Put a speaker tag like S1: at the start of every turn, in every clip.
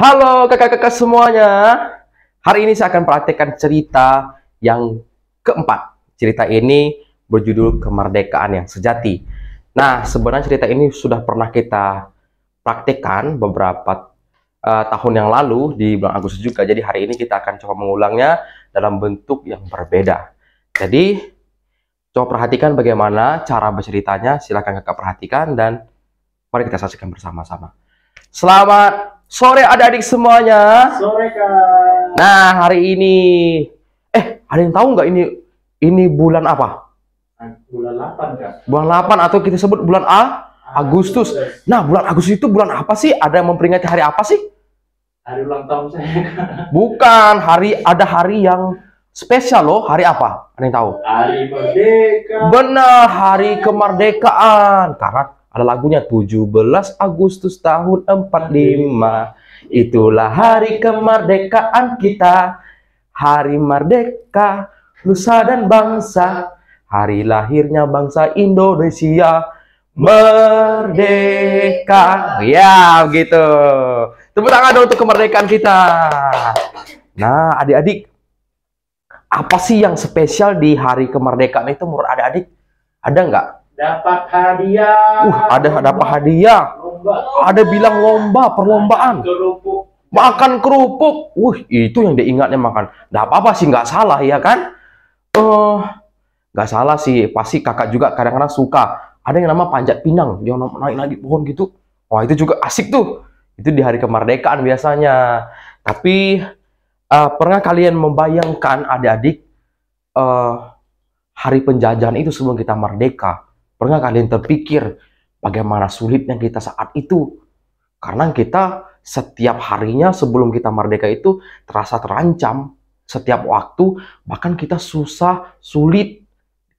S1: Halo kakak-kakak semuanya. Hari ini saya akan praktekkan cerita yang keempat. Cerita ini berjudul Kemerdekaan yang Sejati. Nah, sebenarnya cerita ini sudah pernah kita praktekkan beberapa tahun yang lalu di bulan Agustus juga. Jadi hari ini kita akan coba mengulangnya dalam bentuk yang berbeda. Jadi, coba perhatikan bagaimana cara berceritanya. Silakan kakak perhatikan dan mari kita saksikan bersama-sama. Selamat sore adik-adik semuanya.
S2: Sore Kak.
S1: Nah, hari ini ada yang tahu nggak ini bulan apa?
S2: Bulan 8 Kak.
S1: Bulan 8 atau kita sebut bulan Agustus. Nah, bulan Agustus itu bulan apa sih? Ada yang memperingati hari apa sih?
S2: Hari ulang tahun saya Kak.
S1: Bukan, ada hari yang spesial loh. Hari apa? Ada yang tahu?
S2: Hari Merdeka.
S1: Benar, hari kemerdekaan. Karena ada lagunya 17 Agustus tahun 45. Itulah hari kemerdekaan kita. Hari merdeka, nusa dan bangsa. Hari lahirnya bangsa Indonesia. Merdeka. Ya, begitu. Tepuk tangan dong untuk kemerdekaan kita. Nah, adik-adik, apa sih yang spesial di hari kemerdekaan itu menurut adik-adik? Ada nggak?
S2: Dapat hadiah.
S1: Dapat hadiah.
S2: Lomba.
S1: Ada bilang lomba, perlombaan.
S2: Kerupuk.
S1: Makan kerupuk. Itu yang diingatnya makan. Nggak apa-apa sih, nggak salah ya kan? Nggak salah sih. Pasti kakak juga kadang-kadang suka. Ada yang nama panjat pinang. Dia naik-naik pohon gitu. Wah, itu juga asik tuh. Itu di hari kemerdekaan biasanya. Tapi pernah kalian membayangkan adik-adik hari penjajahan itu sebelum kita merdeka? Pernah kalian terpikir bagaimana sulitnya kita saat itu? Karena kita setiap harinya sebelum kita merdeka itu terasa terancam. Setiap waktu, bahkan kita susah, sulit.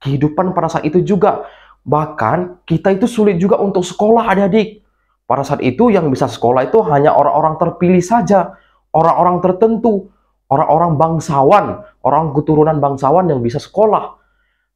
S1: Kehidupan pada saat itu juga. Bahkan kita itu sulit juga untuk sekolah adik-adik. Pada saat itu yang bisa sekolah itu hanya orang-orang terpilih saja. Orang-orang tertentu. Orang-orang bangsawan. Orang keturunan bangsawan yang bisa sekolah.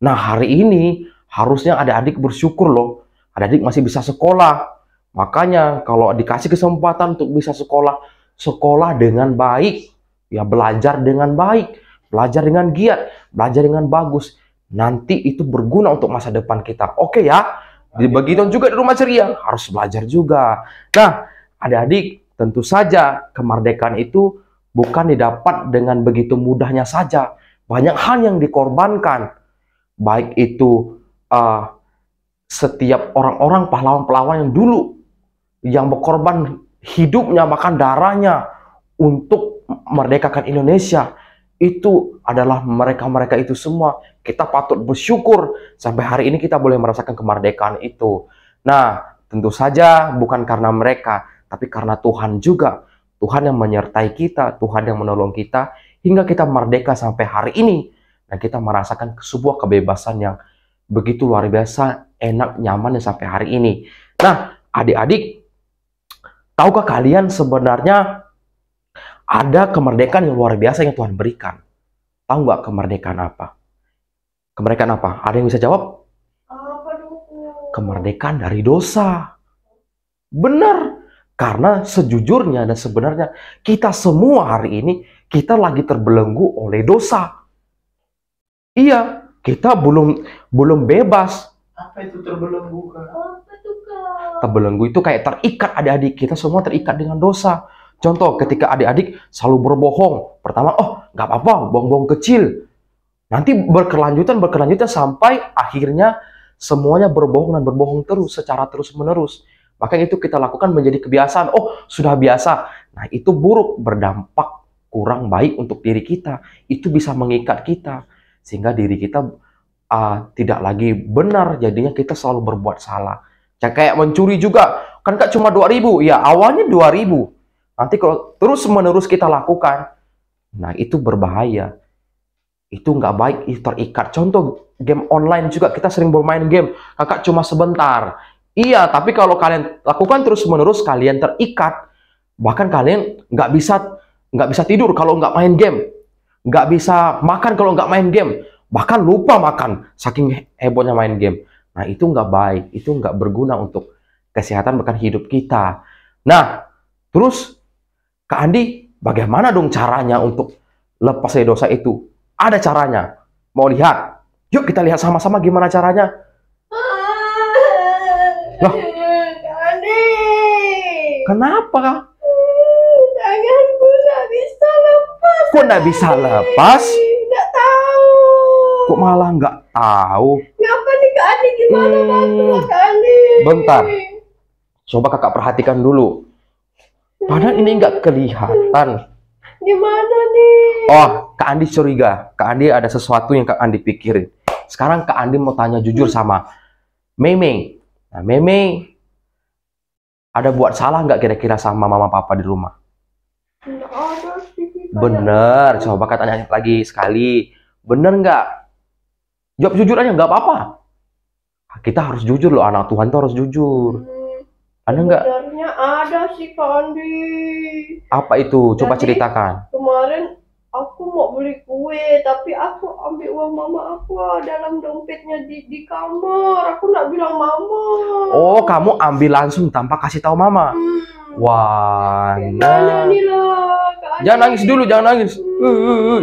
S1: Nah, hari ini harusnya adik-adik bersyukur loh. Adik-adik masih bisa sekolah. Makanya kalau dikasih kesempatan untuk bisa sekolah, sekolah dengan baik. Ya, belajar dengan baik. Belajar dengan giat. Belajar dengan bagus. Nanti itu berguna untuk masa depan kita. Oke ya? Begitu juga di rumah ceria. Harus belajar juga. Nah, adik-adik, tentu saja kemerdekaan itu bukan didapat dengan begitu mudahnya saja. Banyak hal yang dikorbankan. Baik itu setiap orang-orang pahlawan-pahlawan yang dulu yang berkorban hidupnya bahkan darahnya untuk merdekakan Indonesia, itu adalah mereka-mereka itu semua. Kita patut bersyukur sampai hari ini kita boleh merasakan kemerdekaan itu. Nah, tentu saja bukan karena mereka, tapi karena Tuhan juga. Tuhan yang menyertai kita, Tuhan yang menolong kita hingga kita merdeka sampai hari ini. Dan kita merasakan sebuah kebebasan yang begitu luar biasa, enak, nyaman sampai hari ini. Nah, adik-adik, tahukah kalian sebenarnya ada kemerdekaan yang luar biasa yang Tuhan berikan? Tahu nggak kemerdekaan apa? Kemerdekaan apa? Ada yang bisa jawab? Kemerdekaan dari dosa. Benar. Karena sejujurnya dan sebenarnya kita semua hari ini, kita lagi terbelenggu oleh dosa. Iya, kita belum bebas.
S2: Apa itu terbelenggu Kak?
S1: Terbelenggu itu kayak terikat adik-adik. Kita semua terikat dengan dosa. Contoh, ketika adik-adik selalu berbohong. Pertama, nggak apa-apa, bohong-bohong kecil. Nanti berkelanjutan sampai akhirnya semuanya berbohong dan berbohong terus, secara terus-menerus. Bahkan itu kita lakukan menjadi kebiasaan. Sudah biasa. Nah, itu buruk, berdampak kurang baik untuk diri kita. Itu bisa mengikat kita. Sehingga diri kita tidak lagi benar, jadinya kita selalu berbuat salah. Kayak mencuri juga, kan Kak cuma 2.000, ya awalnya 2.000. Nanti kalau terus-menerus kita lakukan, nah itu berbahaya. Itu nggak baik, itu terikat. Contoh, game online juga kita sering bermain game, kakak cuma sebentar. Iya, tapi kalau kalian lakukan terus-menerus, kalian terikat. Bahkan kalian nggak bisa tidur kalau nggak main game. Nggak bisa makan kalau nggak main game. Bahkan lupa makan, saking hebohnya main game. Nah, itu nggak baik. Itu nggak berguna untuk kesehatan bahkan hidup kita. Nah, terus Kak Andi, bagaimana dong caranya untuk lepas dari dosa itu? Ada caranya. Mau lihat? Yuk kita lihat sama-sama gimana caranya. Loh,
S3: Kak Andi.
S1: kenapa?
S3: Tanganku nggak bisa lepas.
S1: Kok nggak bisa lepas?
S3: Nggak tahu.
S1: Kok malah nggak tahu?
S3: Ngapa nih Kak Andi? Gimana bantulah Kak Andi?
S1: Bentar. Coba kakak perhatikan dulu. Padahal ini nggak kelihatan.
S3: Gimana nih?
S1: Oh, Kak Andi curiga. Kak Andi ada sesuatu yang Kak Andi pikirin. Sekarang Kak Andi mau tanya jujur sama Meme. Nah, Meme, ada buat salah nggak kira-kira sama mama papa di rumah?
S3: Nggak ada sih.
S1: Bener. Coba Kak tanya lagi sekali. Bener nggak? Jawab jujur aja, nggak apa-apa. Kita harus jujur loh, anak Tuhan tuh harus jujur. Ada nggak?
S3: Sebenarnya ada sih Kak Andi.
S1: Apa itu? Coba
S3: Jadi,
S1: ceritakan.
S3: Kemarin aku mau beli kue, tapi aku ambil uang mama aku dalam dompetnya di kamar. Aku nggak bilang mama.
S1: Oh, kamu ambil langsung tanpa kasih tahu mama. Wah,
S3: Gimana nih lah, Kak Andi?
S1: jangan nangis dulu, jangan nangis.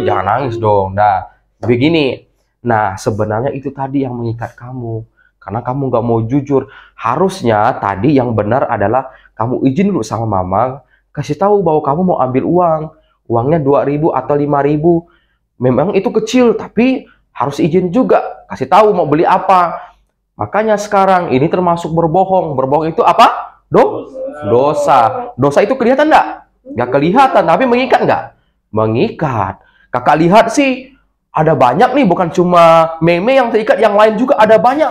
S1: Jangan nangis dong. Nah, begini. Nah, sebenarnya itu tadi yang mengikat kamu. Karena kamu nggak mau jujur. Harusnya tadi yang benar adalah kamu izin dulu sama mama. Kasih tahu bahwa kamu mau ambil uang. Uangnya 2.000 atau 5.000. Memang itu kecil, tapi harus izin juga. Kasih tahu mau beli apa. Makanya sekarang ini termasuk berbohong. Berbohong itu apa? Dosa. Dosa itu kelihatan nggak? Nggak kelihatan, tapi mengikat nggak? Mengikat. Kakak lihat sih, ada banyak nih, bukan cuma Meme yang terikat, yang lain juga ada banyak.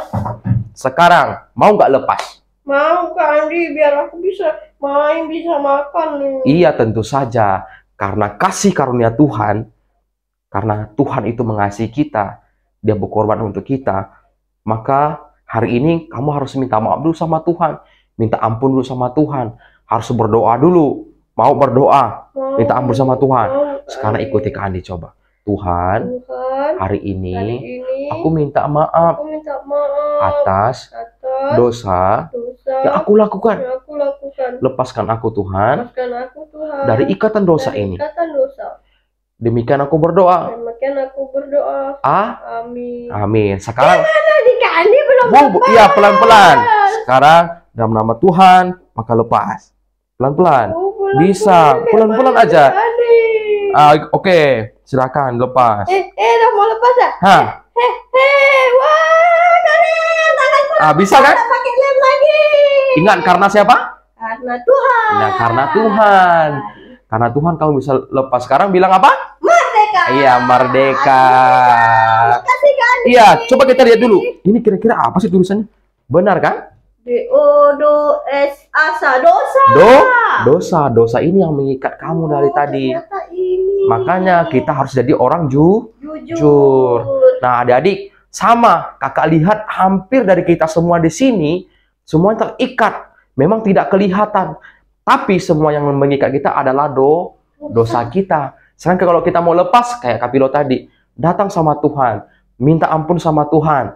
S1: Sekarang, mau nggak lepas?
S3: Mau Kak Andi, biar aku bisa main, bisa makan nih.
S1: Iya, tentu saja. Karena kasih karunia Tuhan, karena Tuhan itu mengasihi kita, Dia berkorban untuk kita, maka hari ini kamu harus minta maaf dulu sama Tuhan. Minta ampun dulu sama Tuhan. Harus berdoa dulu. Mau berdoa, minta ampun sama Tuhan. Sekarang ikuti Kak Andi coba. Tuhan, hari ini aku minta maaf atas dosa yang aku lakukan. Lepaskan aku Tuhan dari ikatan dosa ini. Demikian aku berdoa.
S3: Amin.
S1: Amin. Sekarang,
S3: Kak Andi belum
S1: iya, pelan-pelan. Sekarang dalam nama Tuhan, maka lepas. Pelan-pelan. Bisa, pelan-pelan aja. Oke, silakan lepas.
S3: Udah mau lepas ya?
S1: Hah?
S3: Wah, keren. Tanganku
S1: Bisa kan?
S3: udah pakai lem lagi.
S1: Ingat, karena siapa?
S3: Karena Tuhan.
S1: Nah, karena Tuhan. Karena Tuhan kamu bisa lepas. Sekarang bilang apa?
S3: Merdeka.
S1: Iya, merdeka.
S3: Makasih Kak Andi.
S1: Iya, coba kita lihat dulu. Ini kira-kira apa sih tulisannya? Benar kan?
S3: D-O-D-O-S-A-S-A, dosa.
S1: Dosa ini yang mengikat kamu dari tadi.
S3: Ternyata ini.
S1: Makanya kita harus jadi orang
S3: Jujur.
S1: jujur. Nah, adik-adik, sama. Kakak lihat hampir dari kita semua di sini, semua terikat. Memang tidak kelihatan. Tapi semua yang mengikat kita adalah dosa kita. Sekarang kalau kita mau lepas, kayak Kapilo tadi, datang sama Tuhan. Minta ampun sama Tuhan.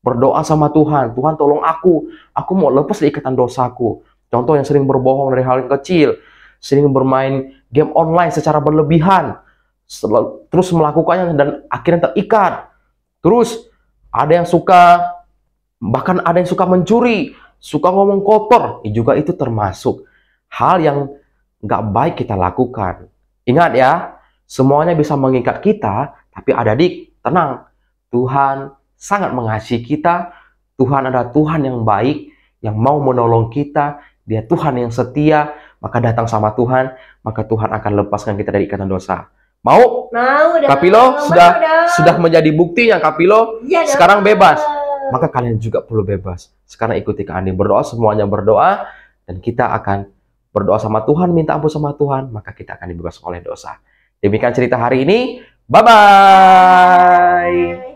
S1: Berdoa sama Tuhan. Tuhan tolong aku mau lepas dari ikatan dosaku. Contoh yang sering berbohong dari hal yang kecil. Sering bermain game online secara berlebihan. Terus melakukannya dan akhirnya terikat. Terus ada yang suka, bahkan ada yang suka mencuri. Suka ngomong kotor. Juga itu termasuk hal yang nggak baik kita lakukan. Ingat ya, semuanya bisa mengikat kita. Tapi adik-adik, tenang. Tuhan sangat mengasihi kita. Tuhan adalah Tuhan yang baik, yang mau menolong kita. Dia Tuhan yang setia. Maka datang sama Tuhan, maka Tuhan akan lepaskan kita dari ikatan dosa. Mau?
S3: Mau.
S1: Kapilo sudah menjadi bukti yang Kapilo sekarang bebas. Maka kalian juga perlu bebas. Sekarang ikuti Kak Andi berdoa, semuanya berdoa, dan kita akan berdoa sama Tuhan, minta ampun sama Tuhan, maka kita akan dibebas oleh dosa. Demikian cerita hari ini. Bye-bye.